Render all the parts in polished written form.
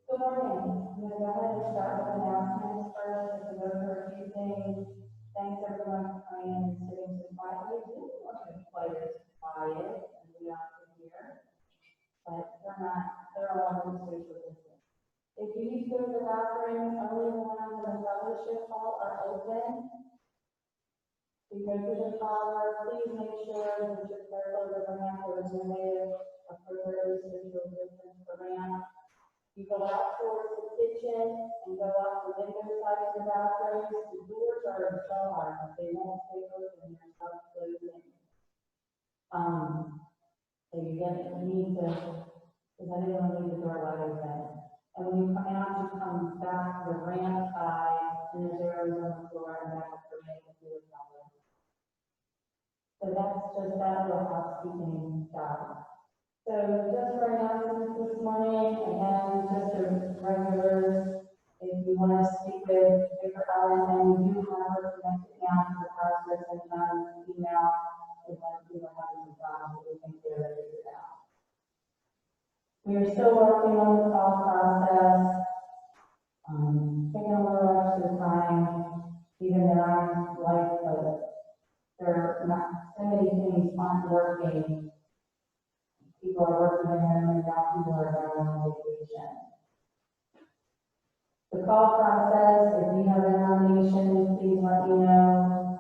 Good morning. I'm going to go ahead and start with announcements first, as we go through a few things. Thanks everyone for coming in and sitting so quietly. We didn't want to be quite as quiet as we often hear, but they're all on social distance. If you need to go to the bathroom, only the ones in the fellowship hall are open. If you go to the shower, please make sure that you're careful of the ramp or the way appropriately social distance for ramp. You go out towards the kitchen and go out the window side of the bathrooms. The doors are ajar, but they won't stay open. They're self-closing. So you need to, because I didn't want to leave the door wide open. And when you come out, you come back to the ramp side, and there's arrows on the floor, and back to the ramp and do it that way. So that's just that little housekeeping job. So just for announcements this morning, again, just a regular, if you want to speak with Victor Allen, and we do have her connected now to the pastor, send them an email, if you are having a job, we think they're ready to go. We are still working on the call process, taking a little extra time, even though I'm like, there are not, so many things aren't working. People are working in them and now people are going on vacation. The call process, if you have a nomination, please let me know.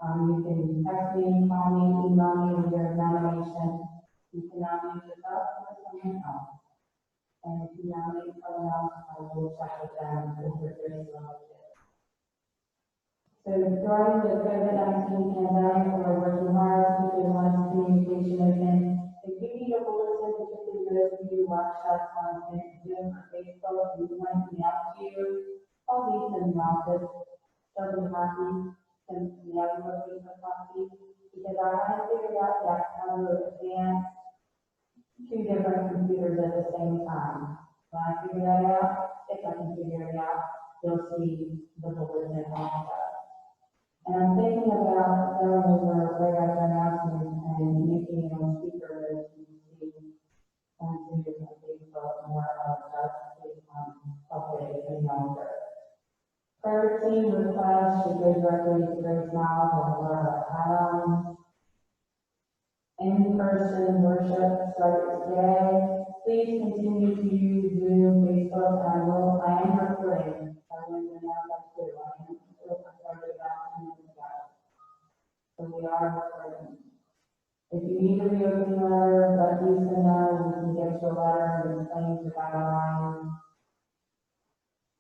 You can text me, call me, email me with your nomination. You can nominate yourself or someone else. And if you nominate someone else, I will check with them if they're selected. So during the COVID-19 pandemic, we're working hard to keep lines of communication open. If you need a bulletin, particularly those of you who watch us on Zoom or Facebook, we want to mail to you. I'll leave them in the office. They'll be happy to mail you a paper copy because I haven't figured out yet how to advance two different computers at the same time. When I figure that out, if I can figure it out, you'll see the bulletin also. And I'm thinking about going over right after announcements and making it on speaker as you see on Zoom and Facebook more of us updates and younger. Prayer team request should go directly to Grace Knowledge or Laura Adams. In-person worship starts today. Please continue to use Zoom, Facebook, and I am recording. I want to know that too. I am started about 10 minutes ago. So we are recording. If you need a reopening letter, let Lisa know. We can get you a letter and explain the guidelines.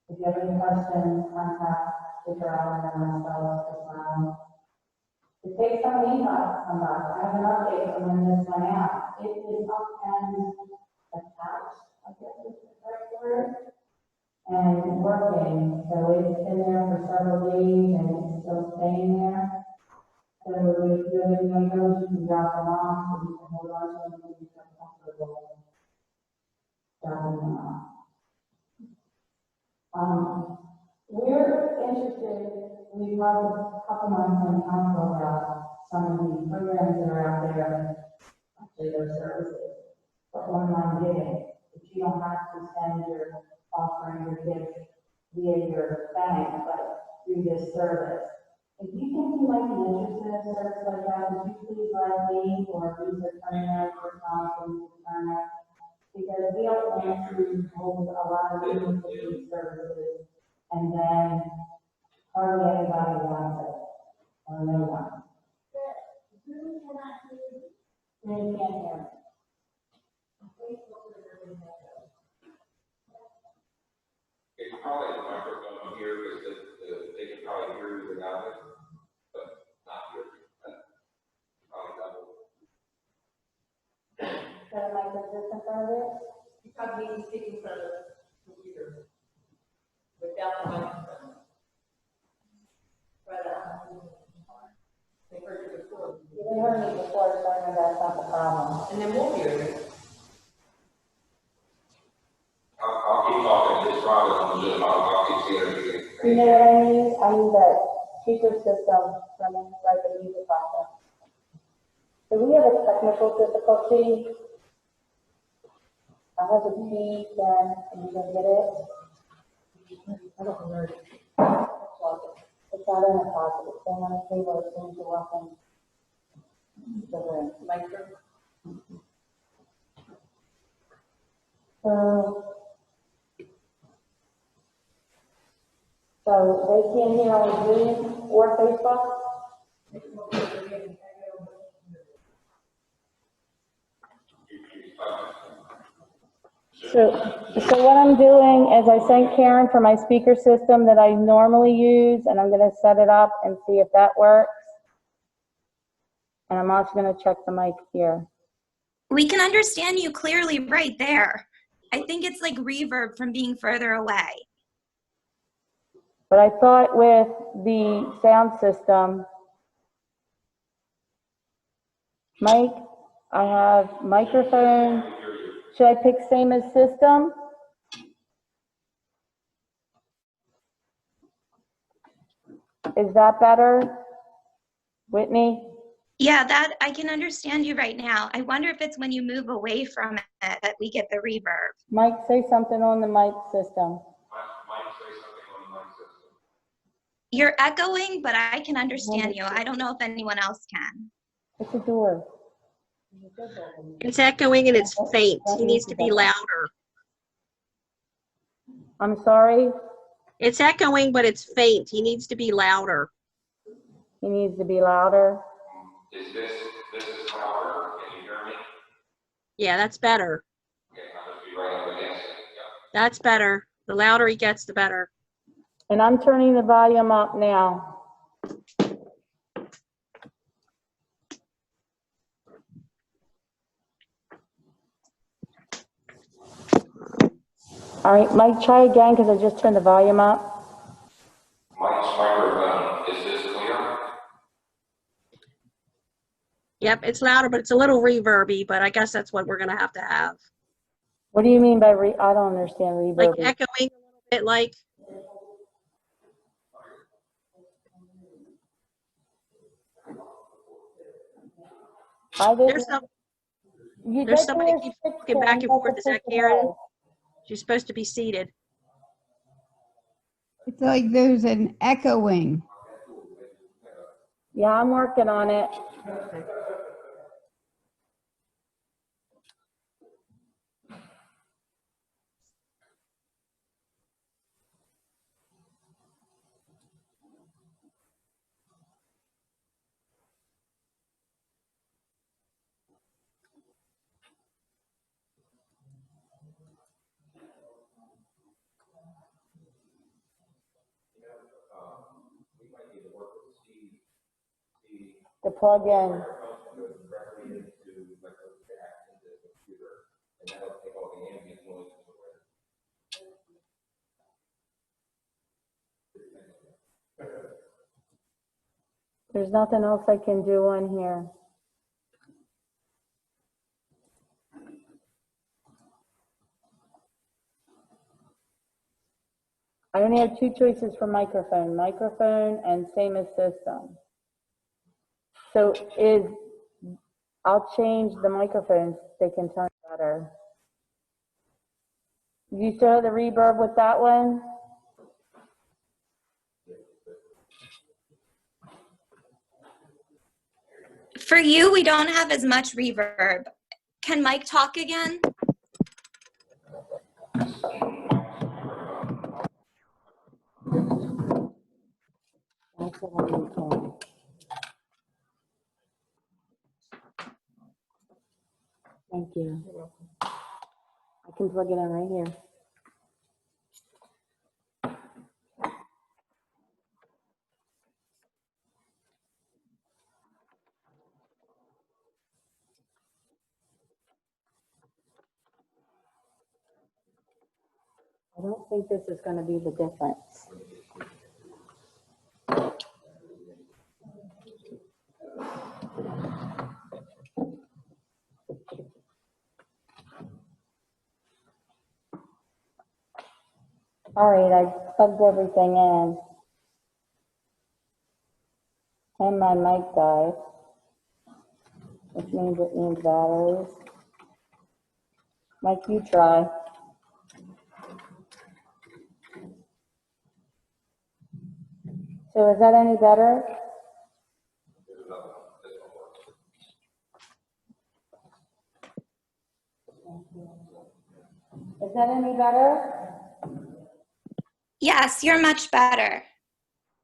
If you have any questions, contact Victor Allen and myself as well. It takes some email to come back. I have an update from when this went out. It is up and attached, I guess is the correct word, and working. So it's been there for several days and it's still staying there. So if you have any items, you can drop them off, or you can hold on to them and you feel comfortable dropping them off. We're interested, we've talked a couple months on council about some of the programs that are out there, actually their services, for online giving. But you don't have to send your offering your gift via your bank, but through this service. If you think you might be interested in a service like that, would you please let me or Lisa Turner or Tom Turner, because we don't want to hold a lot of meetings with these services and then hardly anybody wants it, or no one. Zoom cannot hear you. Zoom can't hear me. It's probably the microphone here because they can probably hear you without it, but not hear you. Probably double. So am I just in front of it? You probably need to speak in front of the computer without the microphone. But they heard you before. They heard me before, so I know that's not the problem. And then we'll hear you. I'll keep talking. It's probably on Zoom. I'll keep seeing everything. You know what I need? I need that speaker system from inside the music process. So we have a technical difficulty. I have the key, then, and you can get it. I don't know. It's out in the closet, it's on the table as soon as you walk in the room. Micro. So they can't hear on Zoom or Facebook? So what I'm doing is I sent Karen for my speaker system that I normally use, and I'm gonna set it up and see if that works. And I'm also gonna check the mic here. We can understand you clearly right there. I think it's like reverb from being further away. But I thought with the sound system, mic, I have microphone. Should I pick same as system? Is that better? Whitney? Yeah, that I can understand you right now. I wonder if it's when you move away from it that we get the reverb. Mike, say something on the mic system. Mike, say something on the mic system. You're echoing, but I can understand you. I don't know if anyone else can. It's a door. It's echoing and it's faint. He needs to be louder. I'm sorry? It's echoing, but it's faint. He needs to be louder. He needs to be louder. Is this is louder? Can you hear me? Yeah, that's better. Okay, I must be right up against it. Yeah. That's better. The louder he gets, the better. And I'm turning the volume up now. All right, Mike, try again because I just turned the volume up. Mike's microphone, is this clear? Yep, it's louder, but it's a little reverby, but I guess that's what we're going to have. What do you mean by I don't understand reverb. Like echoing a little bit like. There's somebody keeps walking back and forth. Is that Karen? She's supposed to be seated. It's like there's an echoing. Yeah, I'm working on it. The plug-in. There's nothing else I can do on here. I only have two choices for microphone and same as system. So I'll change the microphones, they can turn better. You still have the reverb with that one? For you, we don't have as much reverb. Can Mike talk again? That's what I'm doing. Thank you. I can plug it in right here. I don't think this is going to be the difference. All right, I plugged everything in. And my mic died, which means it needs batteries. Mike, you try. So is that any better? There's another one, this one works. Is that any better? Yes, you're much better.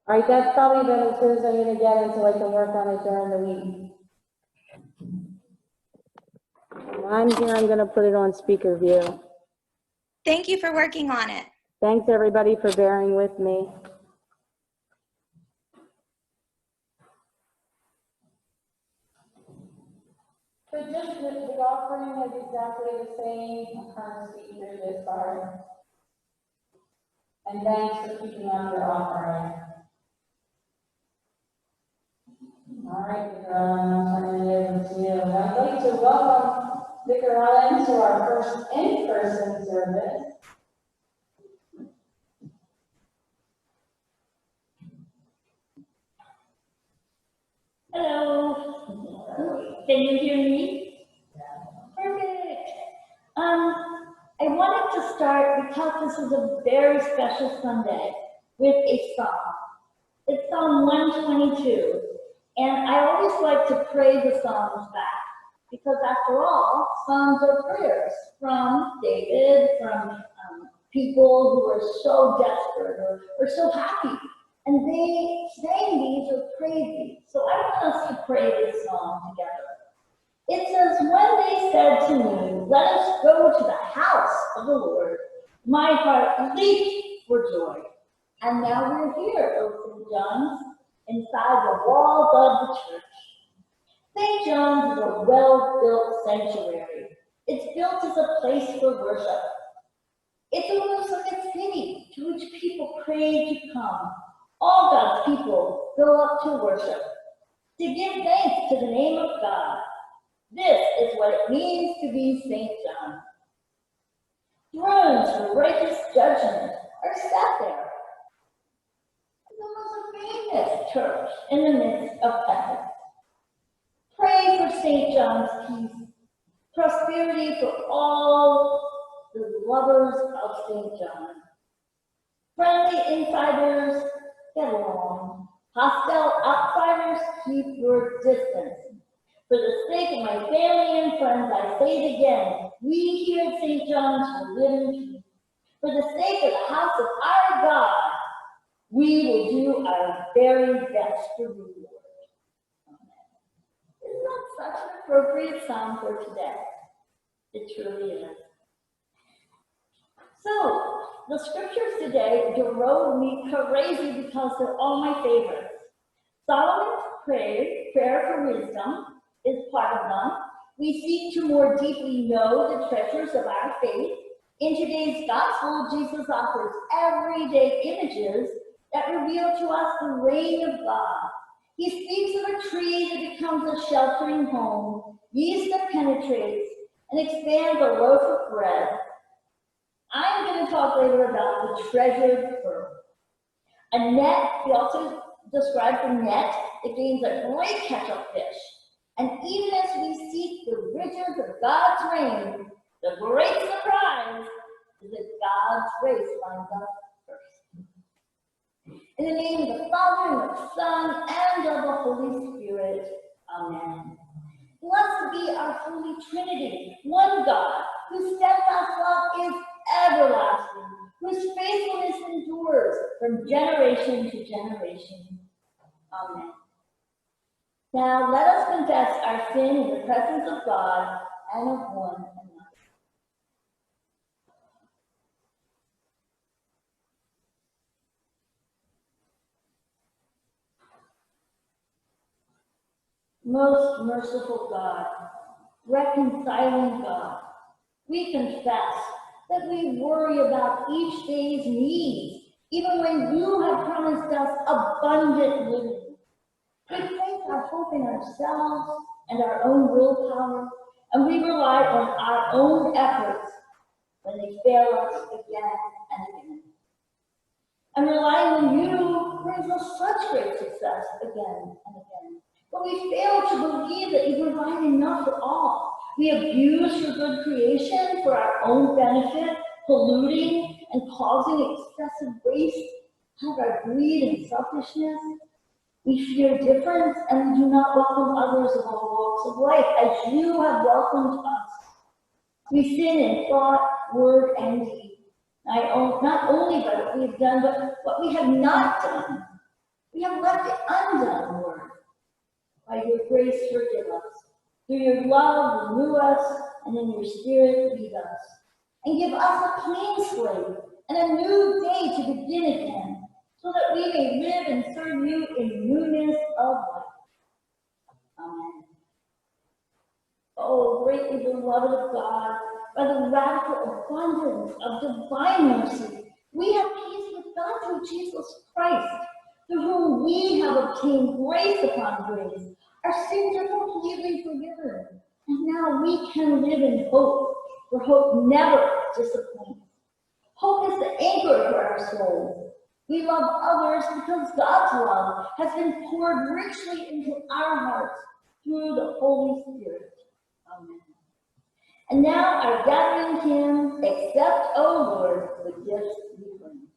All right, that's probably been as good as I'm gonna get until I can work on it during the week. When I'm here, I'm gonna put it on speaker view. Thank you for working on it. Thanks, everybody, for bearing with me. So just the offering is exactly the same. I'm trying to speak through this part. And thanks for keeping on your offering. All right, Vicar Allen, I'm turning it over to you. I'd like to welcome Vicar Allen to our first in-person service. Hello. Can you hear me? Perfect. I wanted to start because this is a very special Sunday with a psalm. It's Psalm 122, and I always like to pray the Psalms back because, after all, Psalms are prayers from David, from people who are so desperate or so happy. And they sang these or prayed these. So I want us to pray this song together. It says, when they said to me, let us go to the house of the Lord, my heart leaped for joy. And now we're here, O St. John's, inside the walls of the church. St. John's is a well-built sanctuary. It's built as a place for worship. It's almost like a city to which people pray to come. All God's people go up to worship, to give thanks to the name of God. This is what it means to be St. John. Thrones for righteous judgment are set there. It's almost a famous church in the midst of heaven. Pray for St. John's peace, prosperity for all the lovers of St. John. Friendly insiders, get along. Hostile outsiders, keep your distance. For the sake of my family and friends, I say it again, we here at St. John's will live in peace. For the sake of the house of our God, we will do our very best to rule. Isn't that such an appropriate psalm for today? It truly is. So, the scriptures today drove me crazy because they're all my favorites. Solomon's prayer for wisdom, is part of them. We seek to more deeply know the treasures of our faith. In today's gospel, Jesus offers everyday images that reveal to us the reign of God. He speaks of a tree that becomes a sheltering home, yeast that penetrates and expands a loaf of bread. I'm going to talk later about the treasured pearl. A net, he also describes a net that gains a great catch of fish. And even as we seek the riches of God's reign, the great surprise is that God's grace lines up first. In the name of the Father, and of the Son, and of the Holy Spirit, amen. Blessed be our Holy Trinity, one God, whose steadfast love is everlasting, whose faithfulness endures from generation to generation. Amen. Now let us confess our sin in the presence of God and of one another. Most merciful God, reconciling God, we confess that we worry about each day's needs, even when you have promised us abundant living. We place our hope in ourselves and our own willpower, and we rely on our own efforts when they fail us again and again. And relying on you brings us such great success again and again. But we fail to believe that you provide enough for all. We abuse your good creation for our own benefit, polluting and causing excessive waste out of our greed and selfishness. We fear difference and we do not welcome others of all walks of life as you have welcomed us. We sin in thought, word, and deed. Not only by what we have done, but what we have not done. We have left it undone, Lord. By your grace, forgive us. Through your love, renew us, and in your spirit, lead us. And give us a clean slate and a new day to begin again, so that we may live and serve you in newness of life. Amen. Oh, greatly beloved of God, by the radical abundance of divine mercy, we have peace with God through Jesus Christ, through whom we have obtained grace upon grace. Our sins are completely forgiven, and now we can live in hope, for hope never disappoints. Hope is the anchor for our souls. We love others because God's love has been poured richly into our hearts through the Holy Spirit. Amen. And now our gathering hymn, Accept, O Lord, the gifts we bring.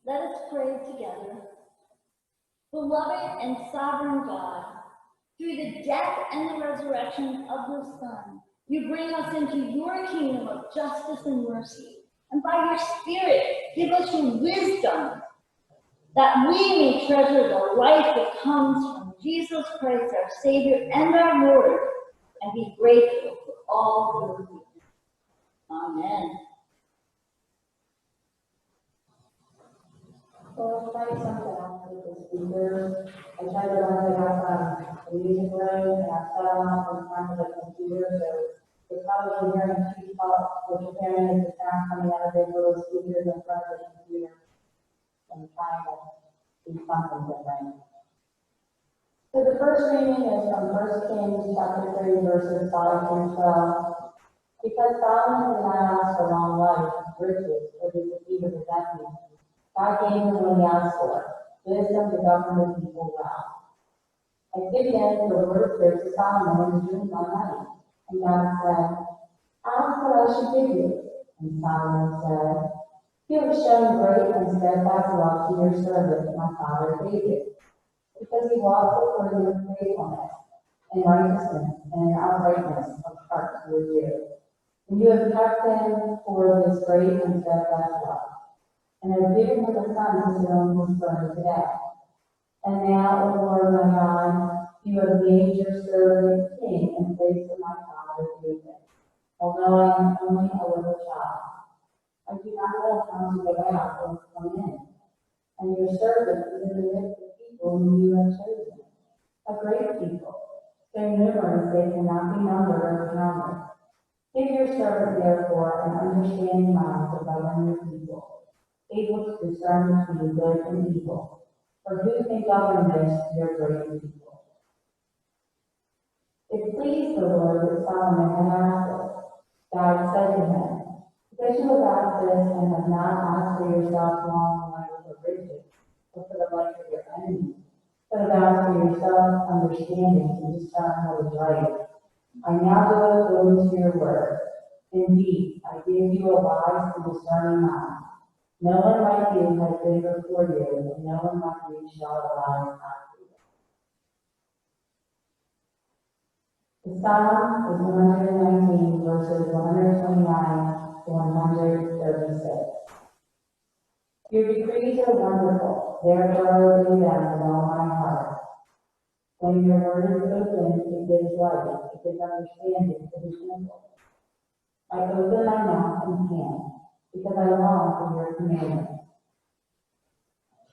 Let us pray together. Beloved and sovereign God, through the death and the resurrection of your Son, you bring us into your kingdom of justice and mercy. And by your Spirit, give us your wisdom, that we may treasure the life that comes from Jesus Christ, our Savior and our Lord, and be grateful for all your goodness. Amen. So let's try something else with the speakers. I tried to learn about the music room and I set them up in front of the computer, so you're probably hearing two talks. What you're hearing is the sound coming out of their little speakers in front of the computer. I'm trying to do something different. So the first reading is from 1 Kings chapter 3, verses 5 through 12. Because Solomon did not ask for long life, riches, or the defeat of his enemies, God gave him what he asked for, wisdom to govern the people well. At Gibeon, the Lord appeared to Solomon in a dream one night, and God said, ask what I should give you. And Solomon said, you have shown great and steadfast love to your servant, my father David, because he walked before you in faithfulness, in righteousness, and in uprightness of heart toward you. And you have kept him for this great and steadfast love, and have given him a son to sit on his throne today. And now, O Lord my God, you have made your servant king in place of my father David, although I am only a little child. I do not know how to go out or come in, and your servant is in the midst of people whom you have chosen, a great people, so numerous they cannot be numbered or counted. Give your servant, therefore, an understanding mind to govern your people, able to discern between good and evil. For who can govern this, your great people? If pleased the Lord that Solomon had asked it. God said to him, because you have asked this and have not asked for yourself long life or riches, or for the life of your enemies, but have asked for yourself understanding to discern what is right. I now go according to your word. Indeed, I give you a wise and discerning mind. No one like you has been before you, and no one like you shall arise after you. The Psalm is 119 verses 129 to 136. Your decrees are wonderful, therefore I will do them with all my heart. When your word is open, it gives light, it gives understanding to the simple. I open my mouth and can, because I long for your commandments.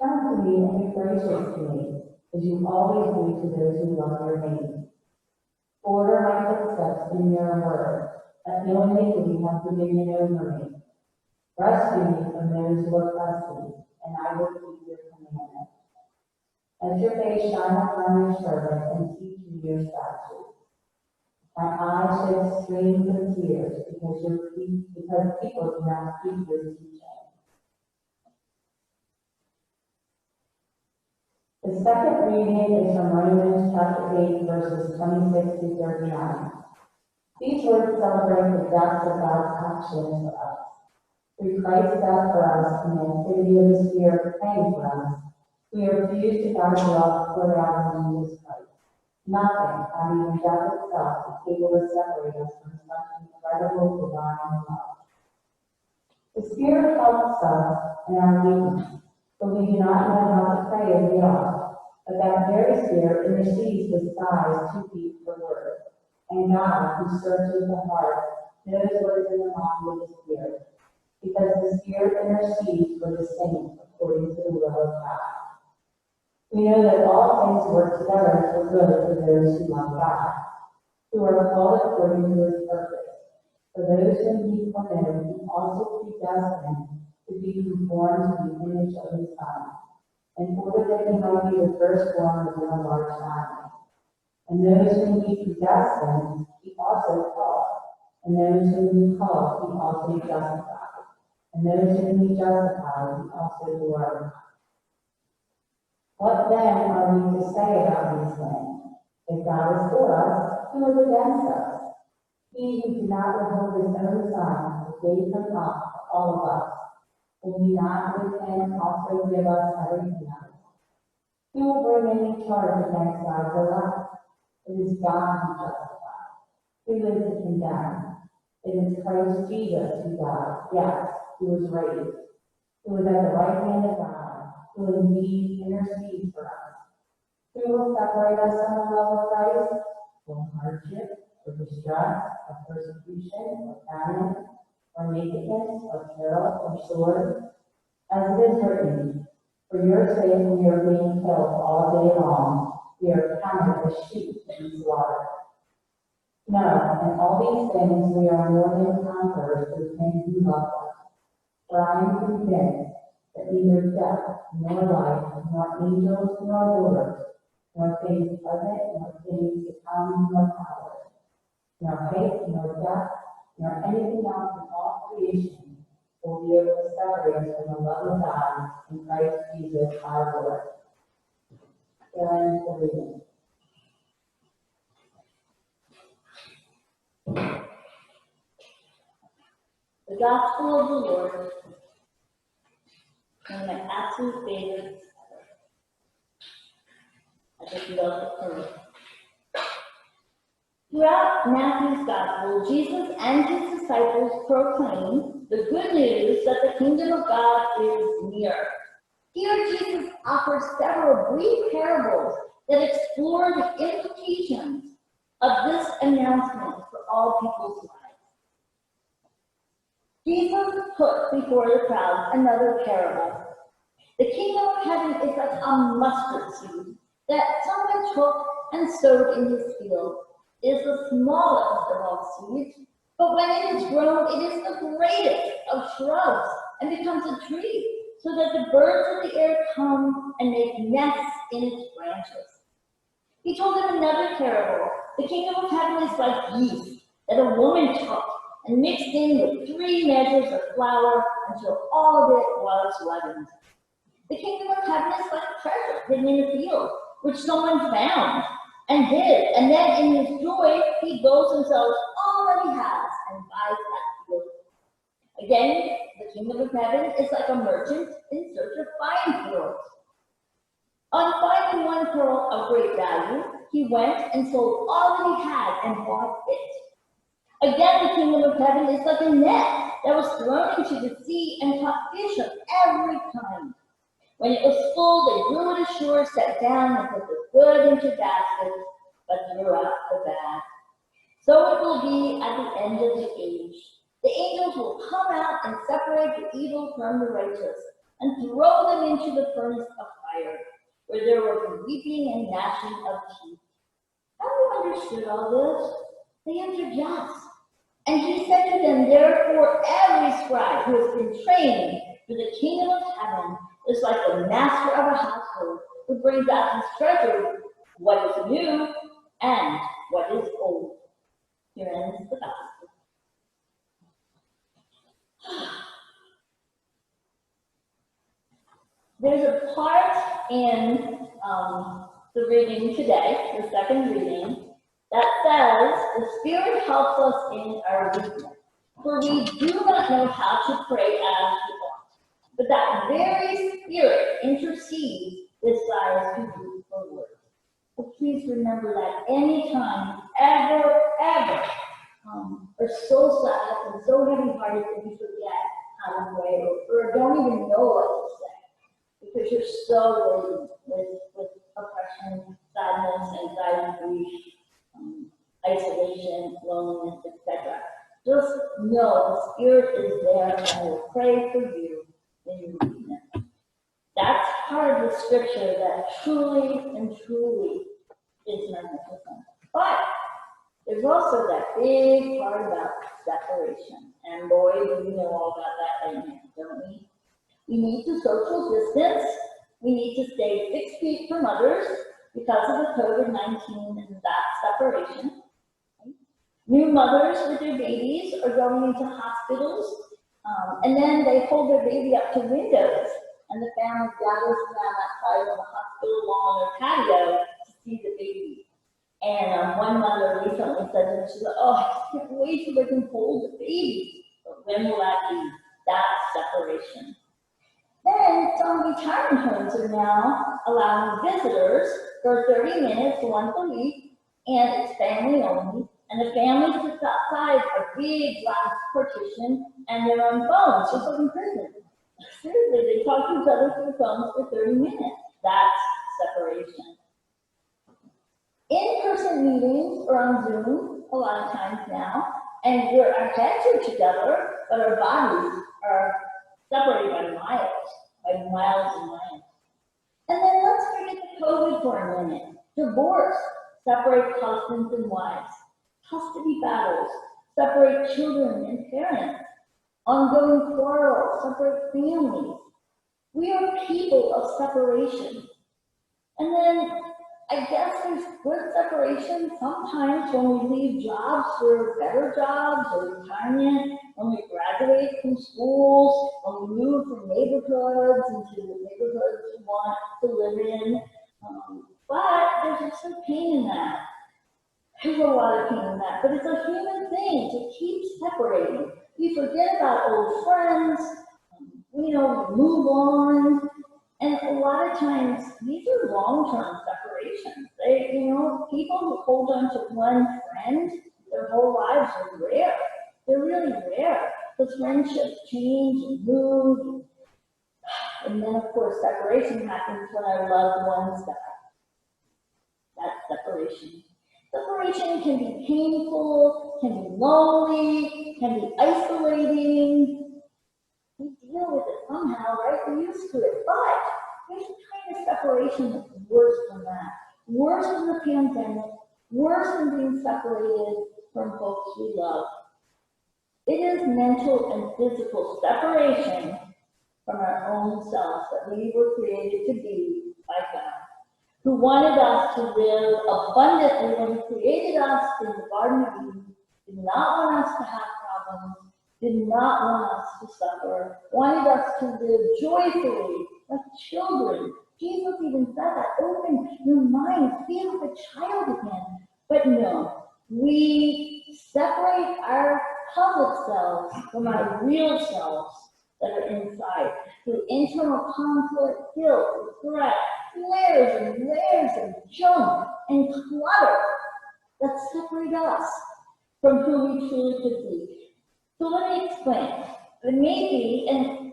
Turn to me and be gracious to me, as you always do to those who love your name. Order my footsteps in your word, that no iniquity have dominion over me. Rescue me from those who oppress me, and I will keep your commandments. Let your face shine upon your servant and teach me your statutes. My eyes should stream with tears because people do not keep your teaching. The second reading is from Romans chapter 8, verses 26 to 39. These words celebrate the depth of God's action for us. Through Christ's death for us and the activity of the Spirit praying for us, we are fused to God's love poured out in Jesus Christ. Nothing, not even death itself, is able to separate us from such incredible divine love. The Spirit helps us in our weakness, but we do not know how to pray as we ought. But that very Spirit intercedes with sighs too deep for words. And God, who searches the heart, knows what is in the mind of the Spirit, because the Spirit intercedes for the saints according to the will of God. We know that all things work together for good for those who love God, who are called according to his purpose. For those whom he foreknew, he also predestined to be conformed to the image of his Son, in order that he might be the firstborn within a large family. And those whom he predestined, he also called. And those whom he called, he also justified. And those whom he justified, he also glorified. What then are we to say about these things? If God is for us, who is against us? He who did not withhold his own Son, but gave him up for all of us, will he not with him also give us everything else? Who will bring any charge against God's elect? It is God who justifies. Who is to condemn? It is Christ Jesus who died, yes, who was raised, who is at the right hand of God, who indeed intercedes for us. Who will separate us from the love of Christ? Will hardship, or distress, or persecution, or famine, or nakedness, or peril, or sword? As it is written, for your sake we are being killed all day long. We are counted as sheep to be slaughtered. No, in all these things we are more than conquerors through him who loved us. For I am convinced that neither death, nor life, nor angels, nor rulers, nor things present, nor things to come, nor powers, nor height, nor depth, nor anything else in all creation will be able to separate us from the love of God in Christ Jesus our Lord. Aaron, the reading. The Gospel of the Lord, one of my absolute favorites ever. I just love the story. Throughout Matthew's Gospel, Jesus and his disciples proclaim the good news that the kingdom of God is near. Here, Jesus offers several brief parables that explore the implications of this announcement for all people's lives. Jesus put before the crowd another parable. The kingdom of heaven is like a mustard seed that someone took and sowed in his field. It is the smallest of all seeds, but when it is grown, it is the greatest of shrubs and becomes a tree, so that the birds of the air come and make nests in its branches. He told them another parable. The kingdom of heaven is like yeast that a woman took and mixed in with 3 measures of flour until all of it was leavened. The kingdom of heaven is like a treasure hidden in a field, which someone found and hid. And then in his joy, he goes and sells all that he has and buys that field. Again, the kingdom of heaven is like a merchant in search of fine pearls. On finding one pearl of great value, he went and sold all that he had and bought it. Again, the kingdom of heaven is like a net that was thrown into the sea and caught fish of every kind. When it was full, they drew it ashore, sat down, and put the good into baskets, but threw out the bad. So it will be at the end of the age. The angels will come out and separate the evil from the righteous, and throw them into the furnace of fire, where there will be weeping and gnashing of teeth. Have you understood all this? They answered yes. And he said to them, therefore, every scribe who has been trained for the kingdom of heaven is like the master of a household who brings out his treasure, what is new and what is old. Here ends the gospel. There's a part in the reading today, the second reading, that says, the Spirit helps us in our weakness, for we do not know how to pray as we ought. But that very Spirit intercedes with sighs too deep for words. So please remember that anytime you ever are so sad and so heavy-hearted that you forget how to pray, or don't even know what to say, because you're so laden with oppression, sadness, anxiety, grief, isolation, loneliness, etc. Just know the Spirit is there and will pray for you in your weakness. That's part of the scripture that truly is magnificent. But there's also that big part about separation. And boy, do we know all about that right now, don't we? We need to social distance. We need to stay 6 feet from others because of the COVID-19 and that separation. New mothers with their babies are going into hospitals, and then they hold their baby up to windows, and the family gathers around that side of the hospital lawn or patio to see the baby. And one mother recently said to me, she said, oh, I can't wait till they can hold the baby. But when will that be? That's separation. Then some retirement homes are now allowing visitors for 30 minutes once a week, and it's family only. And the family sits outside a big glass partition, and they're on phones, just like in prison. Seriously, they talk to each other through phones for 30 minutes. That's separation. In-person meetings are on Zoom a lot of times now, and our heads are together, but our bodies are separated by miles and miles. And then let's forget the COVID for a minute. Divorce separates husbands and wives. Custody battles separate children and parents. Ongoing quarrels separate families. We are people of separation. And then I guess there's good separation sometimes when we leave jobs for better jobs or retirement, when we graduate from schools, when we move from neighborhoods into the neighborhoods we want to live in. But there's just some pain in that. There's a lot of pain in that, but it's a human thing to keep separating. We forget about old friends, we move on, and a lot of times these are long-term separations. People who hold on to one friend their whole lives are rare. They're really rare, because friendships change and move, and then of course separation happens when our loved ones die. That's separation. Separation can be painful, can be lonely, can be isolating. We deal with it somehow, right? We're used to it. But there's a kind of separation that's worse than that. Worse than the pandemic, worse than being separated from folks we love. It is mental and physical separation from our own selves that we were created to be by God. who wanted us to live abundantly when he created us in the Garden of Eden, did not want us to have problems, did not want us to suffer, wanted us to live joyfully like children. Jesus even said that, open your mind, feel like a child again. But no, we separate our public selves from our real selves that are inside through internal conflict, guilt, regret, layers and layers of junk and clutter that separate us from who we truly could be. So let me explain. Maybe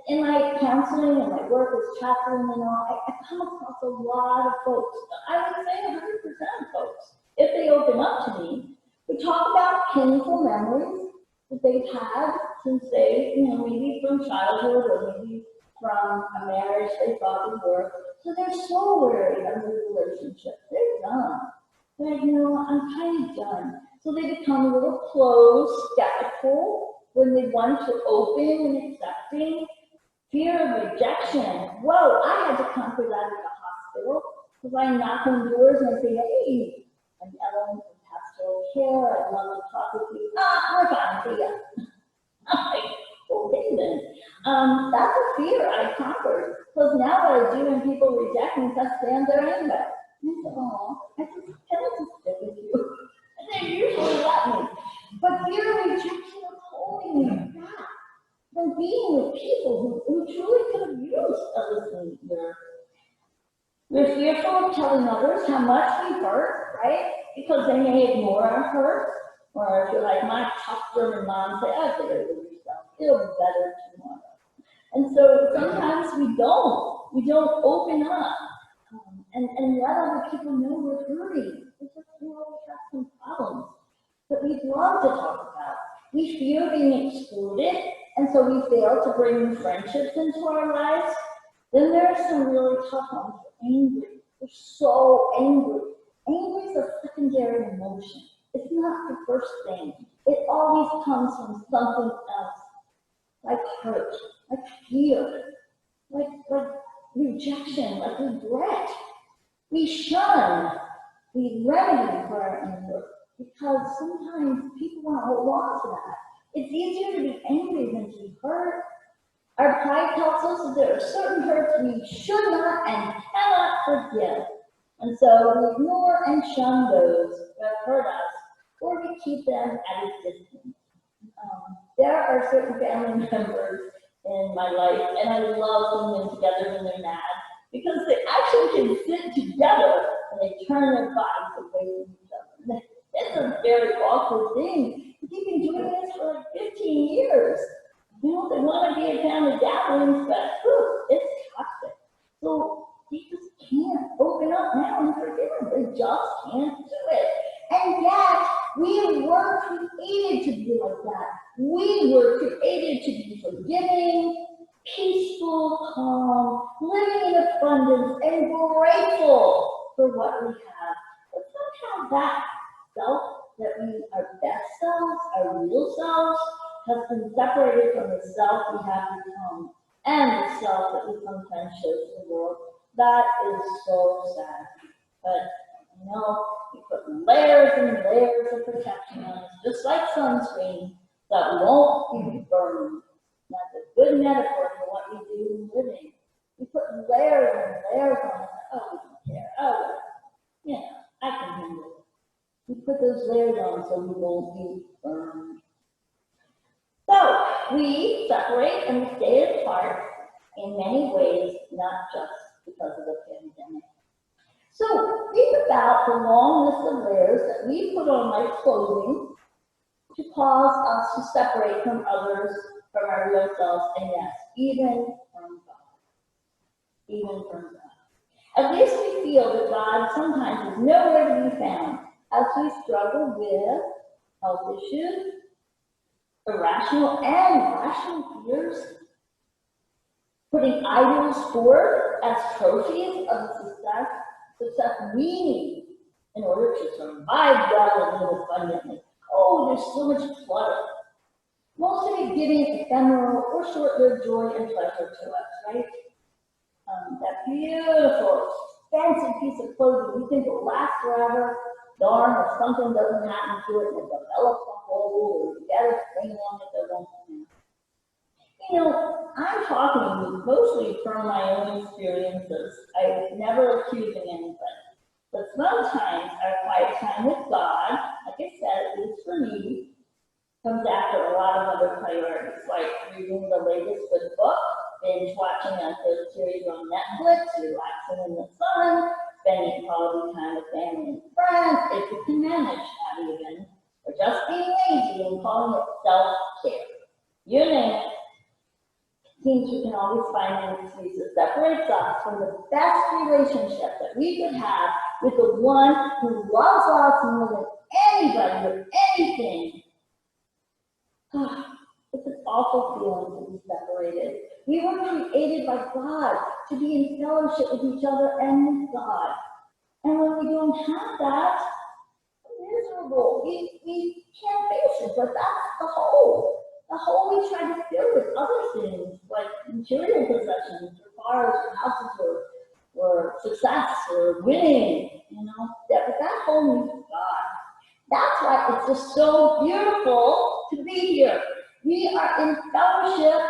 in my counseling and my work as chaplain and all, I come across a lot of folks, I would say 100% of folks, if they open up to me, we talk about painful memories that they've had since they, maybe from childhood or maybe from a marriage they thought would work. So they're so worried of the relationship. They're done. They're like, I'm kind of done. So they become a little closed, skeptical when they want to open and accepting. Fear of rejection. Whoa, I had to conquer that at the hospital because I knock on doors and I say, hey, I'm Ellen from pastoral care. I'd love to talk with you. We're fine, see ya. I'm like, okay then. That's a fear I conquered. Because now what I do when people reject me is I stand there anyway. And I say, can I just sit with you? And they usually let me. But fear of rejection is holding me back from being with people who truly could have used a listening ear. We're fearful of telling others how much we hurt, right? Because they may ignore our hurt. Or if you're like my tough German mom, say, oh, get over yourself. It'll be better tomorrow. And so sometimes we don't open up and let other people know we're hurting. Because we always have some problems that we'd love to talk about. We fear being excluded, and so we fail to bring friendships into our lives. Then there are some really tough ones. We're angry. We're so angry. Angry is a secondary emotion. It's not the first thing. It always comes from something else, like hurt, like fear, like rejection, like regret. We shun, we remedy for our anger, because sometimes people want to hold on to that. It's easier to be angry than to be hurt. Our pride tells us that there are certain hurts we should not and cannot forgive. And so we ignore and shun those that hurt us, or we keep them at a distance. There are certain family members in my life, and I love seeing them together when they're mad, because they actually can sit together and they turn their bodies away from each other. It's a very awkward thing. You've been doing this for like 15 years. They want to be at family gatherings, but it's toxic. So they just can't open up now and forgive them. They just can't do it. And yet, we were created to be like that. We were created to be forgiving, peaceful, calm, living in abundance, and grateful for what we have. But somehow that self, that we, our best selves, our real selves, has been separated from the self we have become and the self that we sometimes show to the world. That is so sad. But we put layers and layers of protection on us, just like sunscreen, that won't be burned. That's a good metaphor for what we do in living. We put layers and layers on us. Oh, we don't care. Oh, I can handle it. We put those layers on so we won't be burned. So we separate and we stay apart in many ways, not just because of the pandemic. So think about the long list of layers that we put on like clothing to cause us to separate from others, from our real selves, and yes, even from God. Even from God. At least we feel that God sometimes is nowhere to be found as we struggle with health issues, irrational and rational fears, putting idols forward as trophies of the success we need in order to survive well and live abundantly. Oh, there's so much clutter. Most of it giving ephemeral or short-lived joy and pleasure to us, right? That beautiful expensive piece of clothing we think will last forever. Darn, if something doesn't happen to it, it develops a hole, or you get a thing on it that won't come out. You know, I'm talking mostly from my own experiences. I'm never accusing anybody. But sometimes our quiet time with God, like I said, at least for me, comes after a lot of other priorities, like reading the latest good book, binge watching a good series on Netflix, relaxing in the sun, spending quality time with family and friends, if you can manage that even, or just being lazy and calling it self-care. You name it. Seems we can always find an excuse that separates us from the best relationship that we could have with the one who loves us more than anybody or anything. It's an awful feeling to be separated. We were created by God to be in fellowship with each other and with God. And when we don't have that, we're miserable. We can't face it, but that's the hole. The hole we try to fill with other things, like material possessions, or cars, or houses, or success, or winning, you know. But that hole needs God. That's why it's just so beautiful to be here. We are in fellowship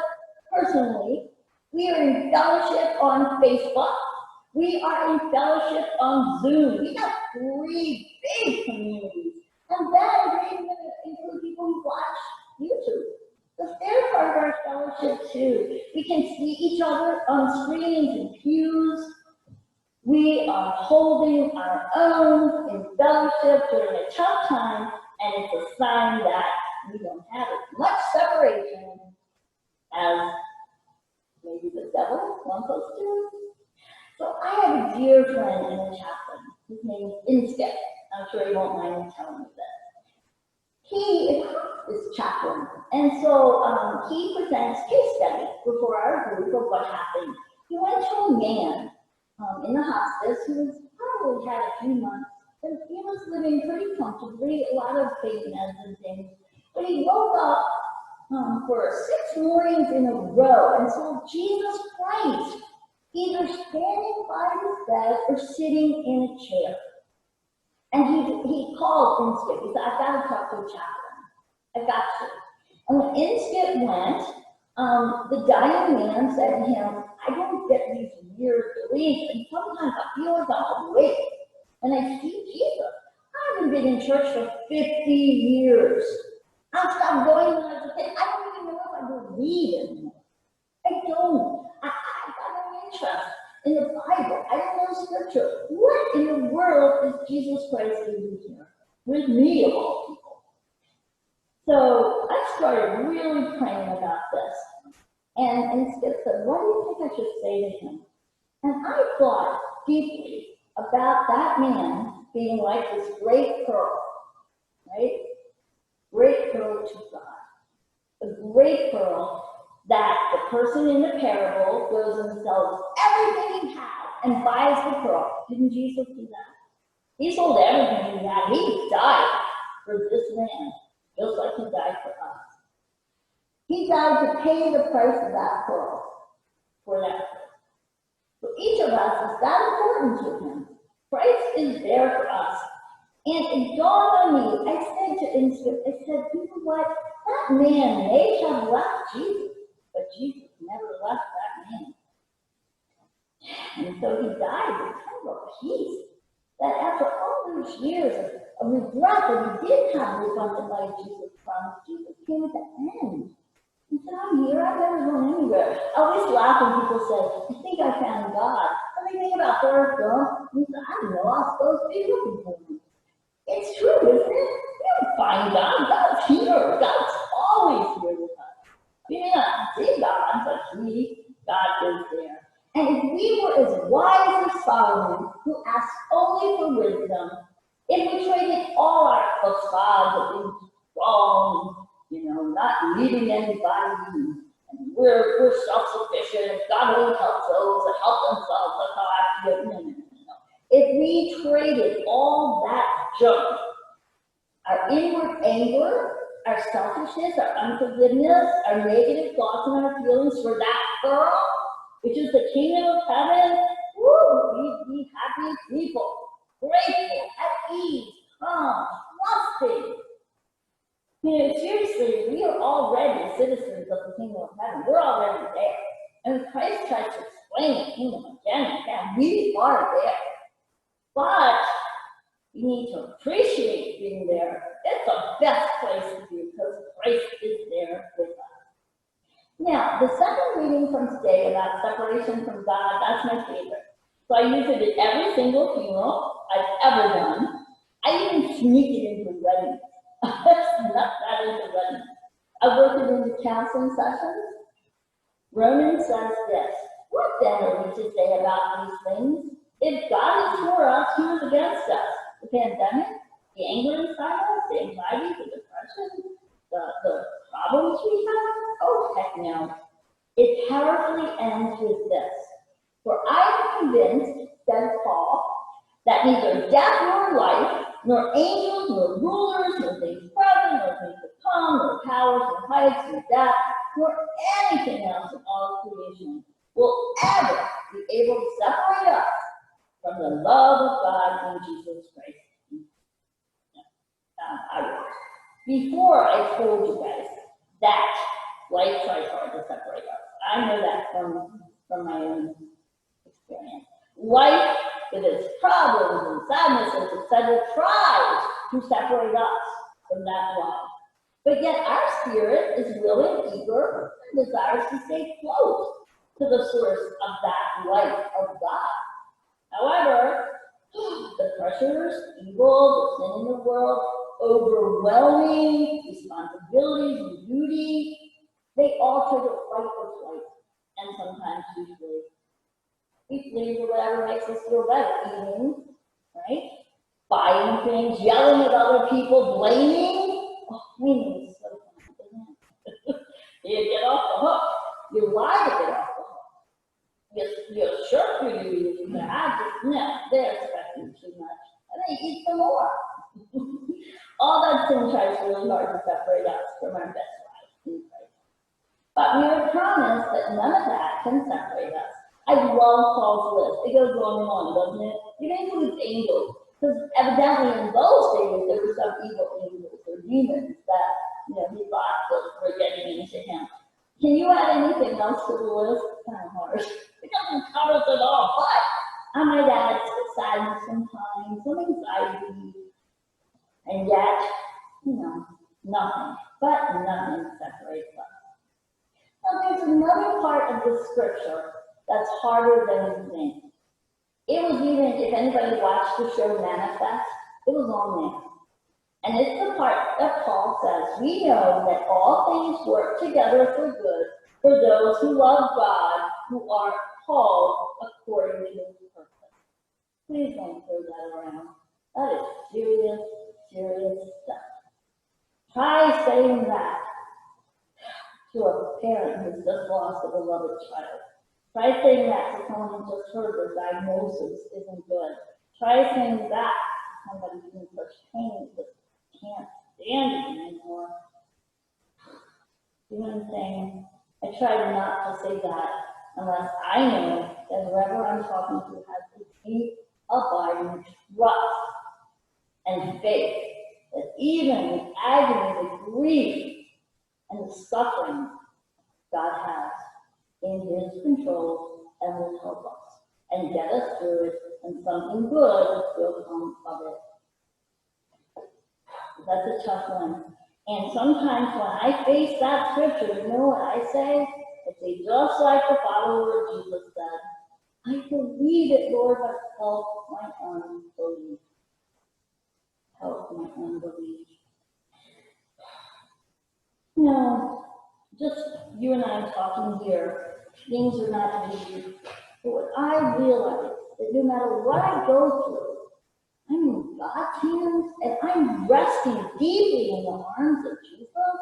personally. We are in fellowship on Facebook. We are in fellowship on Zoom. We got 3 big communities. And then we're even going to include people who watch YouTube. Because they're part of our fellowship too. We can see each other on screens and pews. We are holding our own in fellowship during a tough time, and it's a sign that we don't have as much separation as maybe the devil wants us to. So I have a dear friend in the chaplain. His name is Inskip. I'm sure he won't mind me telling you this. He is chaplain, and so he presents case studies before our group of what happened. He went to a man in the hospice who was probably had a few months, and he was living pretty comfortably, a lot of pain meds and things. But he woke up for 6 mornings in a row and saw Jesus Christ either standing by his bed or sitting in a chair. And he called Inskip. He said, I've got to talk to a chaplain. I've got to. And when Inskip went, the dying man said to him, I don't get these weird dreams, and sometimes I feel like I'm awake. And I see Jesus. I haven't been in church for 50 years. I stopped going when I was a kid. I don't even know if I believe anymore. I don't. I got no interest in the Bible. I don't know scripture. What in the world is Jesus Christ doing here with me of all people? So I started really praying about this. And Skip said, what do you think I should say to him? And I thought deeply about that man being like this great pearl, right? Great pearl to God. A great pearl that the person in the parable goes and sells everything he has and buys the pearl. Didn't Jesus do that? He sold everything he had. He died for this man, just like he died for us. He died to pay the price of that pearl for that pearl. So each of us is that important to him. Christ is there for us. And it dawned on me, I said to Inskip, I said, you know what? That man may have left Jesus, but Jesus never left that man. And so he died with kind of a peace that after all those years of regret that he did have the abundant life Jesus promised, Jesus came at the end. He said, I'm here, I've never gone anywhere. I always laugh when people say, I think I found God. What do you think about Forrest Gump? He said, I don't know, I was supposed to be looking for him. It's true, isn't it? We don't find God. God's here. God's always here with us. We may not see God, but God is there. And if we were as wise as Solomon, who asked only for wisdom, if we traded all our facades of being strong, not needing anybody, and we're self-sufficient, God only helps those that help themselves, that's how I feel. No. If we traded all that junk, our inward anger, our selfishness, our unforgiveness, our negative thoughts and our feelings for that pearl, which is the kingdom of heaven, woo, we'd be happy people, grateful, at ease, calm, trusting. Seriously, we are already citizens of the kingdom of heaven. We're already there. And Christ tries to explain the kingdom again and again. We are there. But we need to appreciate being there. It's the best place to be because Christ is there with us. Now, the second reading from today about separation from God, that's my favorite. So I use it at every single funeral I've ever done. I even sneak it into weddings. I've snuck that into weddings. I work it into counseling sessions. Romans says this, what then are we to say about these things? If God is for us, who is against us? The pandemic, the anger inside us, the anxiety, the depression, the problems we have? Oh, heck no. It powerfully ends with this. For I am convinced, says Paul, that neither death nor life, nor angels, nor rulers, nor things present, nor things to come, nor powers, nor heights, nor depth, nor anything else in all creation will ever be able to separate us from the love of God in Jesus Christ. Before I told you guys that life tries hard to separate us. I know that from my own experience. Life, with its problems and sadnesses, etc., tries to separate us from that love. But yet our spirit is willing, eager, and desires to stay close to the source of that life of God. However, the pressures, evil, the sin in the world, overwhelming responsibilities and duty, they all trigger fight or flight, and sometimes usually we flee to whatever makes us feel better, eating, right? Buying things, yelling at other people, blaming. Oh, blaming is so fun, isn't it? You get off the hook. You lie to get off the hook. You shirk who you use. They're expecting too much. And they eat some more. All that sin tries really hard to separate us from our best life in Christ. But we are promised that none of that can separate us. I love Paul's list. It goes on and on, doesn't it? It includes angels. Because evidently in those days, there were some evil angels or demons that, he thought were getting into him. Can you add anything else to the list? It's kind of hard. It doesn't cover it all, but I might add some sadness sometimes, some anxiety, and yet, nothing, but nothing separates us. Now there's another part of the scripture that's harder than you think. It was even, if anybody watched the show Manifest, it was on there. And it's the part that Paul says, we know that all things work together for good for those who love God, who are called according to his purpose. Please don't throw that around. That is serious, serious stuff. Try saying that to a parent who's just lost a beloved child. Try saying that to someone who just heard their diagnosis isn't good. Try saying that to somebody who's in such pain that can't stand it anymore. You know what I'm saying? I try not to say that unless I know that whoever I'm talking to has a deep, abiding trust and faith that even in agony, the grief, and the suffering God has in his control and will help us and get us through it, and something good will come of it. That's a tough one. And sometimes when I face that scripture, you know what I say? I say, just like the follower of Jesus said, I believe it, Lord, but help my unbelief. Help my unbelief. Just you and I talking here, things are not easy. But what I realize that no matter what I go through, I'm in God's hands and I'm resting deeply in the arms of Jesus.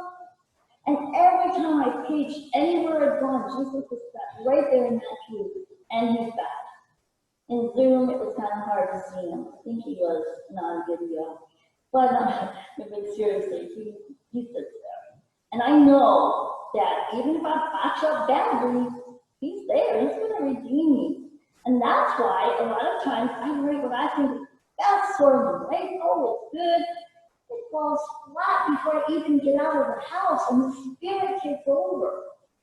And every time I preach anywhere I've gone, Jesus was right there in that pew and he's back. In Zoom, it was kind of hard to see him. I think he was not a video. But seriously, he sits there. And I know that even if I botch up badly, he's there. He's going to redeem me. And that's why a flat before I even get out of the house, and the Spirit takes over.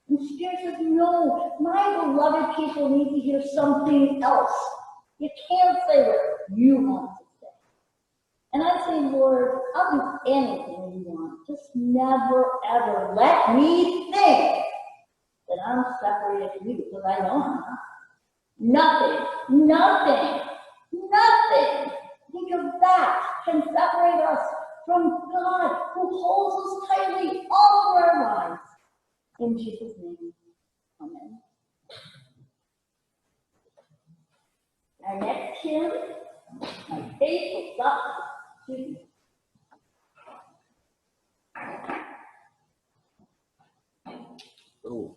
And the Spirit says, no, my beloved people need to hear something else. You can't say what you want to say. And I say, Lord, I'll do anything you want. Just never, ever let me think that I'm separated from you, because I know I'm not. Nothing, think of that, can separate us from God, who holds us tightly all through our lives. In Jesus' name, amen. Our next hymn, My Faithful Son. Oh.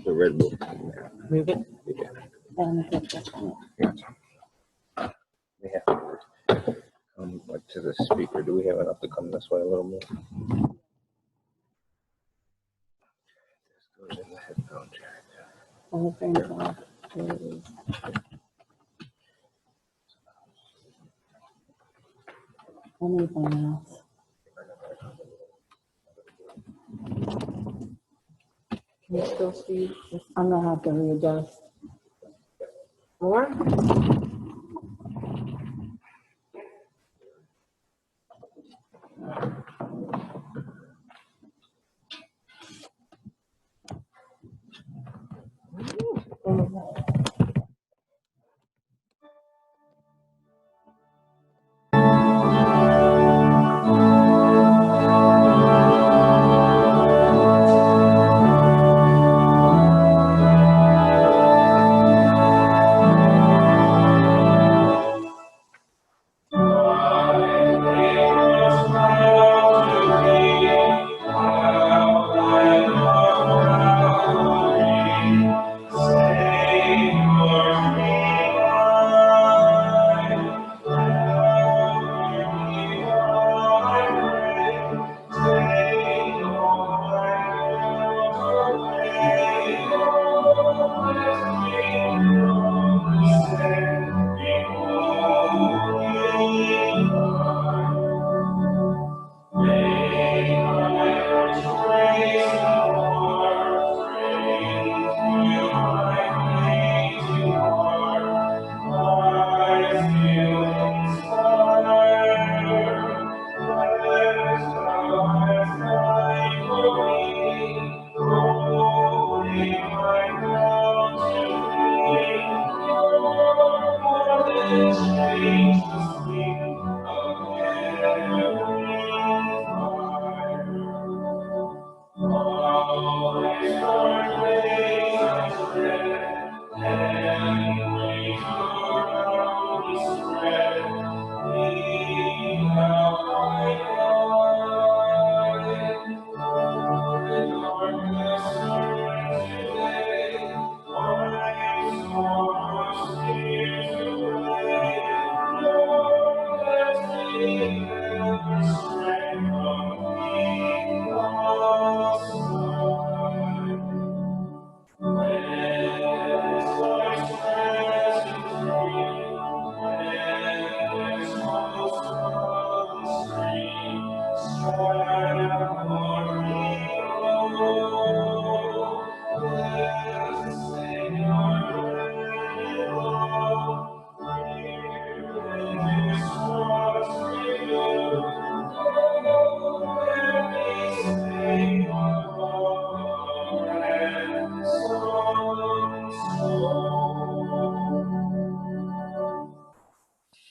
The Red Bull. Move it. Yeah. Yeah. We have to come to the speaker. Do we have enough to come this way a little more? This goes in the headphone jack. All the frames off. There it is. Anything else? Can you still see? I'm gonna have to readjust. More?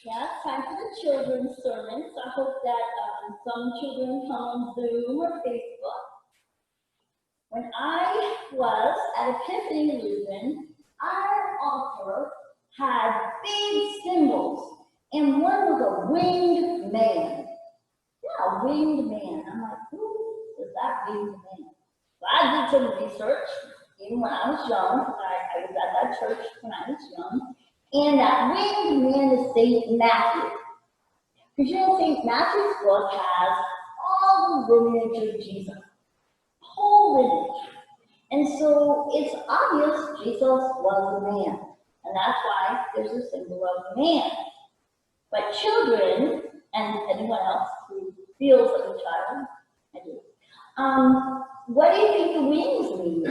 Yeah, time for the children's sermons. I hope that some children come on Zoom or Facebook. When I was at Epiphany Lutheran, our altar had big symbols, and one was a winged man. Yeah, a winged man. I'm like, who is that winged man? So I did some research, even when I was young. I was at that church when I was young. And that winged man is St. Matthew. Because you know, St. Matthew's book has all the lineage of Jesus. Whole lineage. And so it's obvious Jesus was a man. And that's why there's a symbol of man. But children, and anyone else who feels like a child, I do. What do you think the wings mean?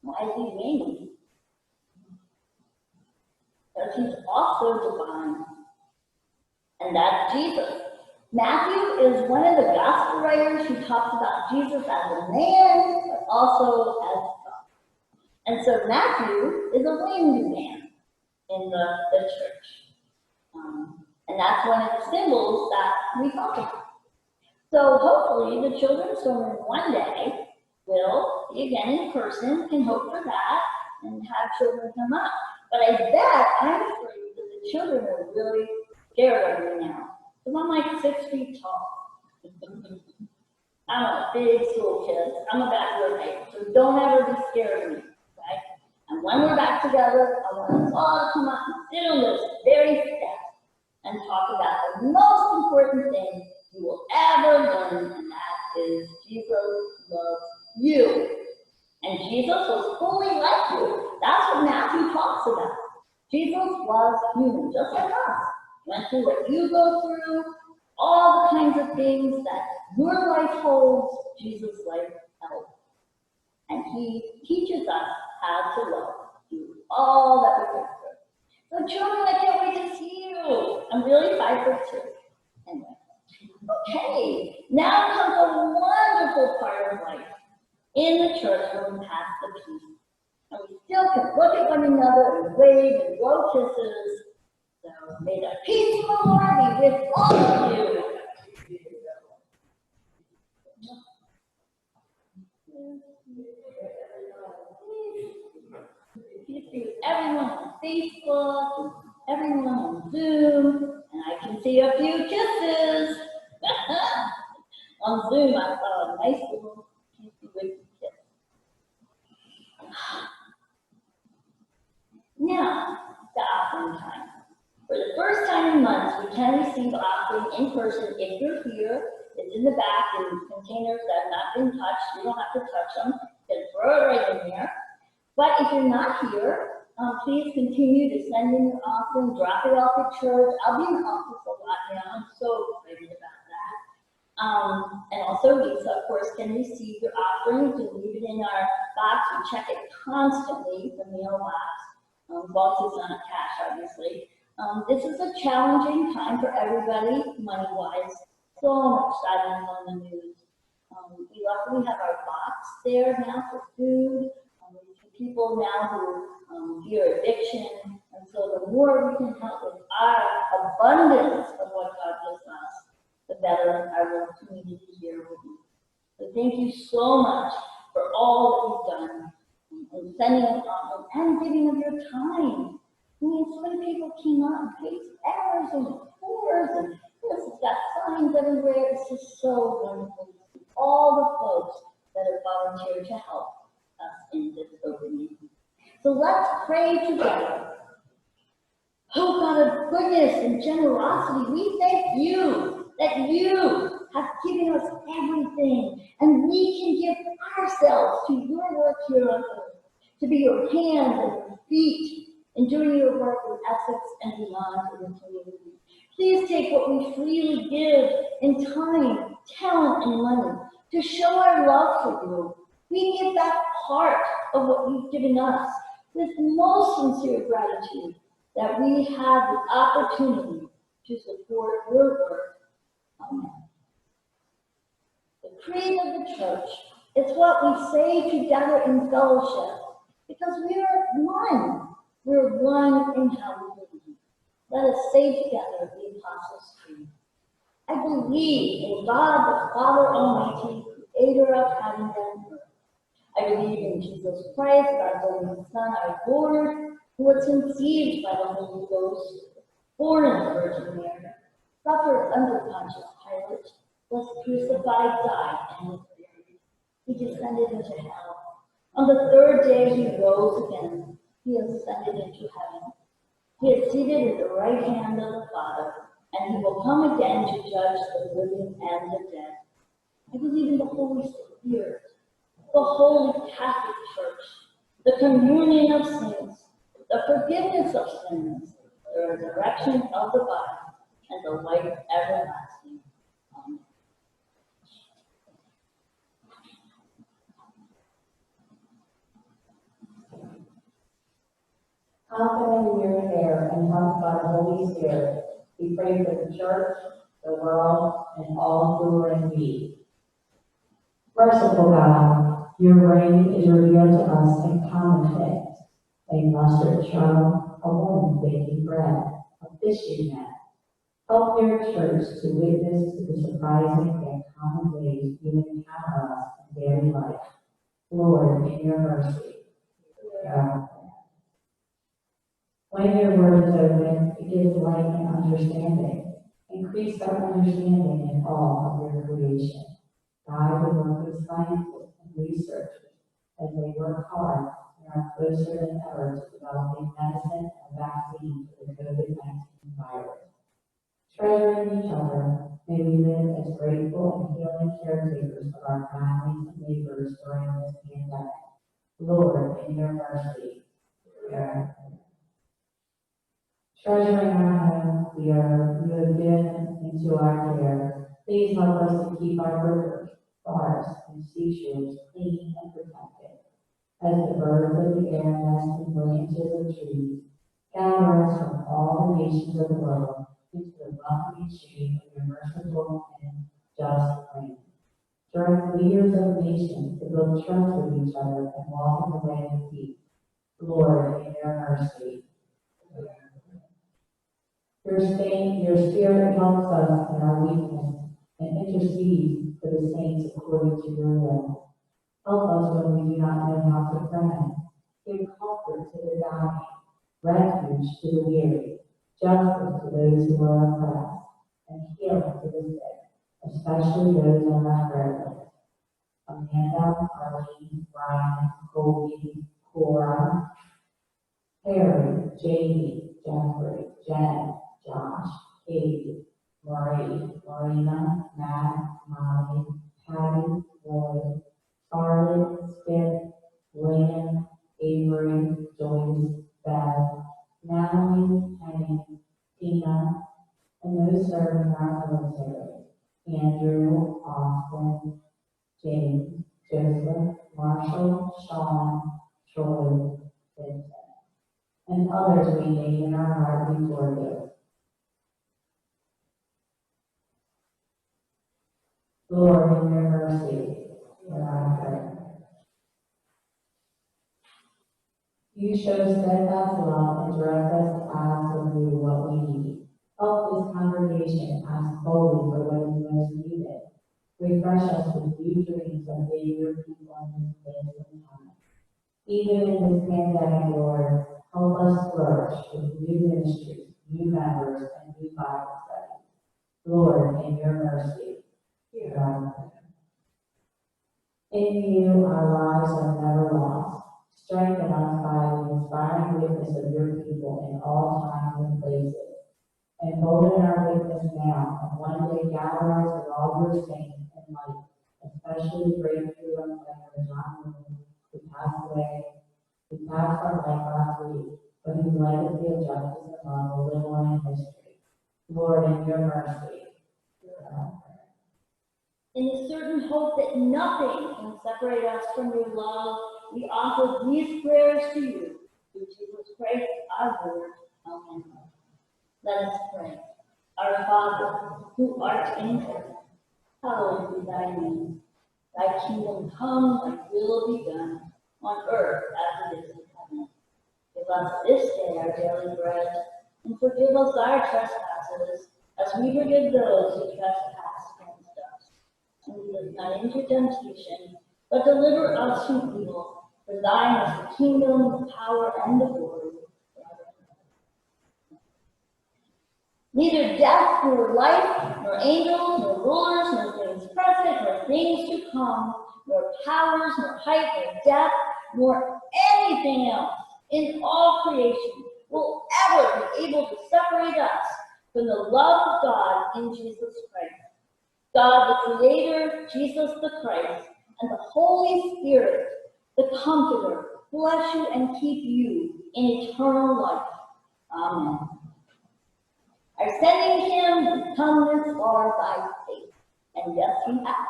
Why is he wings? Because he's also divine. And that's Jesus. Matthew is one of the gospel writers who talks about Jesus as a man, but also as God. And so Matthew is a winged man in the church. And that's one of the symbols that we talk about. So hopefully the children's sermon one day will be again in person, and hope for that, and have children come up. But I bet, I'm afraid that the children are really scared of me now. Because I'm like 6 feet tall. I'm a big school kid. I'm a bachelor height. So don't ever be scared of me, right? And when we're back together, I want us all to come up and sit on this very step and talk about the most important thing you will ever learn, and that is Jesus loves you. And Jesus was fully like you. That's what Matthew talks about. Jesus was human, just like us. Went through what you go through, all the kinds of things that your life holds, Jesus' life held. And he teaches us how to love through all that we go through. So children, I can't wait to see you. I'm really 5'2". Anyway. Okay, now comes a wonderful part of life in the church when we pass the peace. And we still can look at one another and wave and blow kisses. So may the peace of the Lord be with all of you. Peace be with everyone on Facebook, everyone on Zoom, and I can see a few kisses. On Zoom, I saw a nice little peace be with you kiss. Now, the offering time. For the first time in months, we can receive offering in person if you're here. It's in the back in containers that have not been touched. You don't have to touch them. You can throw it right in there. But if you're not here, please continue to send in your offering, drop it off at church. I'll be in the office a lot now. I'm so excited about that. And also Lisa, of course, can receive your offering. You can leave it in our box. We check it constantly, the mailbox. Box is not cash, obviously. This is a challenging time for everybody, money-wise. So much silence on the news. We luckily have our box there now for food. We see people now who fear addiction. And so the more we can help with our abundance of what God gives us, the better our community here will be. So thank you so much for all that you've done and sending an offering and giving of your time. I mean, so many people came out and paid hours and tours, and this has got signs everywhere. It's just so wonderful to see all the folks that have volunteered to help us in this open meeting. So let's pray together. Oh God of goodness and generosity, we thank you that you have given us everything, and we can give ourselves to your work here on earth, to be your hands and your feet, and doing your work in Essex and beyond in the community. Please take what we freely give in time, talent, and money to show our love for you. We give back part of what you've given us with most sincere gratitude that we have the opportunity to support your work. Amen. The creed of the church is what we say together in fellowship because we are one. We're one in how we believe. Let us say together the Apostles' Creed. I believe in God the Father Almighty, creator of heaven and earth. I believe in Jesus Christ, God's only Son, our Lord, who was conceived by the Holy Ghost, born of the Virgin Mary, suffered under Pontius Pilate, was crucified, died, and was buried. He descended into hell. On the third day he rose again. He ascended into heaven. He is seated at the right hand of the Father, and he will come again to judge the living and the dead. I believe in the Holy Spirit, the Holy Catholic Church, the communion of sins, the forgiveness of sins, the resurrection of the body, and the life everlasting. Amen. Confident in your care and helped by the Holy Spirit, we pray for the church, the world, and all who are in need. Merciful God, your reign is revealed to us in common things: a mustard shell, a woman baking bread, a fishing net. Help your church to witness to the surprising and common ways you encounter us in daily life. Lord, in your mercy. God. When your word is open, it gives light and understanding. Increase our understanding in all of your creation. Guide the work of scientists and researchers as they work hard and are closer than ever to developing medicine and vaccine for the COVID-19 virus. Treasuring each other, may we live as grateful and healing caretakers of our families and neighbors during this pandemic. Lord, in your mercy. Amen. Treasuring our home, you have given into our care. Please help us to keep our rivers, forests, and seashores clean and protected. As the birds of the air nest in branches of trees, gather us from all the nations of the world into the welcoming shade of your merciful and just reign. Direct leaders of nations to build trust with each other and walk in the way of peace. Lord, in your mercy. Your spirit helps us in our weakness and intercedes for the saints according to your will. Help us when we do not know how to pray. Give comfort to the dying, refuge to the weary, justice to those who are oppressed, and healing to the sick, especially those on our prayer list. Amanda, Arlene, Brian, Colby, Cora, Harry, Jamie, Jeffrey, Jen, Josh, Katie, Marie, Marina, Matt, Molly, Patty, Lloyd, Scarlett, Skip, William, Avery, Joyce, Beth, Natalie, Penny, Tina, and those serving our military: Andrew, Austin, James, Joseph, Marshall, Sean, Troy, Vincent, and others we name in our heart before you. Lord, in your mercy, hear our prayer. You show steadfast love and direct us to ask of you what we need. Help this congregation ask boldly for what is most needed. Refresh us with new dreams of being your people in this place and time. Even in this pandemic, Lord, help us flourish with new ministries, new members, and new Bible studies. Lord, in your mercy, hear our prayer. In you, our lives are never lost. Strengthen us by the inspiring witness of your people in all times and places. Embolden our witness now, and one day gather us with all your saints and light, especially breakthrough and John Moon, who passed away, who passed our life last week, but whose legacy of justice and love will live on in history. Lord, in your mercy. In the certain hope that nothing can separate us from your love, we offer these prayers to you, through Jesus Christ, our Lord. Amen. Let us pray. Our Father, who art in heaven, hallowed be thy name. Thy kingdom come, thy will be done, on earth as it is in heaven. Give us this day our daily bread, and forgive us our trespasses, as we forgive those who trespass against us. And lead us not into temptation, but deliver us from evil. For thine is the kingdom, the power, and the glory forever. Neither death, nor life, nor angels, nor rulers, nor things present, nor things to come, nor powers, nor height, nor depth, nor anything else in all creation will ever be able to separate us from the love of God in Jesus Christ. God, the Creator, Jesus the Christ, and the Holy Spirit, the Comforter, bless you and keep you in eternal life. Amen. Are sending him come this far by faith. And yes, we have.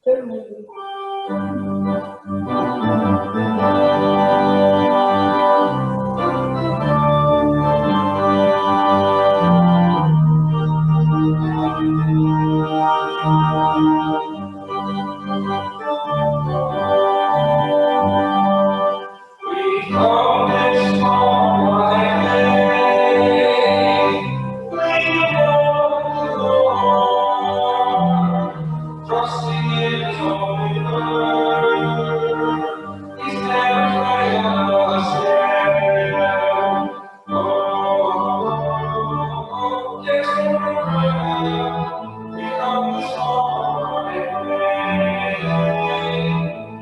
Certainly. Trusting in His holy word, He's never failed us yet. Oh, yes, we come this far in faith.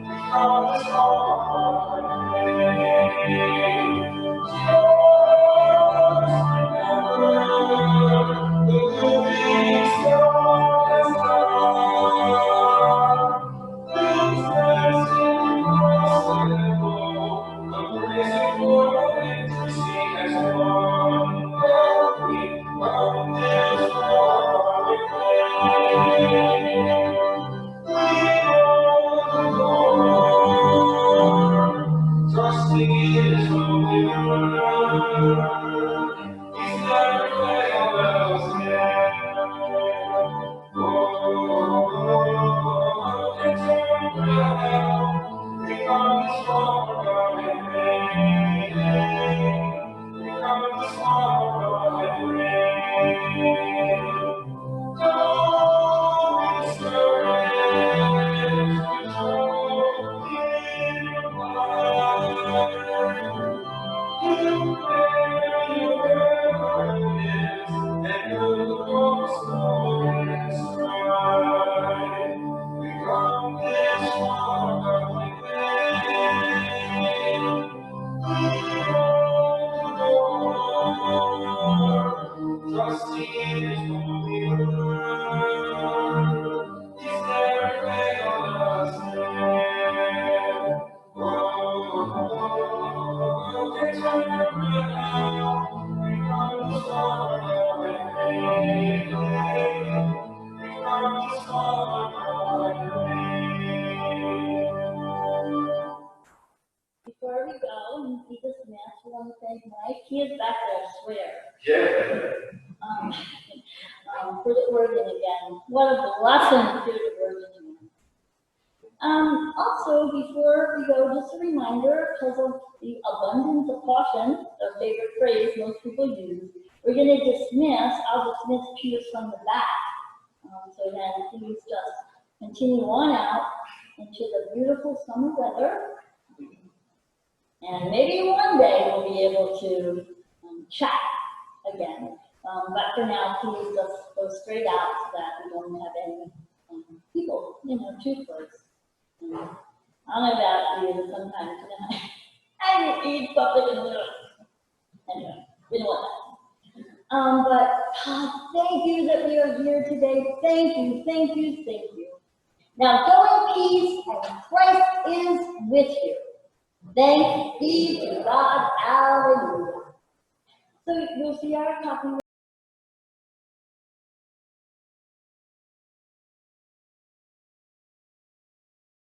We come this far in faith. The living stone has come. Things that's impossible, the prison for intimacy has won. We come this far with faith. We know the Lord, trusting in His holy word. He's never failed us yet. Oh, it's forever. We come this far in faith. We come this far in faith. Don't discourage, control in your mind. You bear your burdens, and you'll go slow and stride. We come this far with faith. We know the Lord, trusting in His holy word. He's never failed us yet. Oh, it's forever. We come this far with faith. We come this far with faith. Before we go and see this match, we want to thank Mike. He is back there, I swear. For the organ again. What a blessing to do the organ again. Also, before we go, just a reminder, because of the abundance of caution, our favorite phrase most people use, we're going to dismiss. I'll dismiss Peter from the back. So then please just continue on out into the beautiful summer weather. And maybe one day we'll be able to chat again. But for now, please just go straight out so that we don't have any people, too close. I don't know about you, but sometimes, I eat public and anyway, we don't want that. But God, thank you that we are here today. Thank you, thank you, thank you. Now go in peace, and Christ is with you. Thanks be to God. Hallelujah. So we'll see our copy.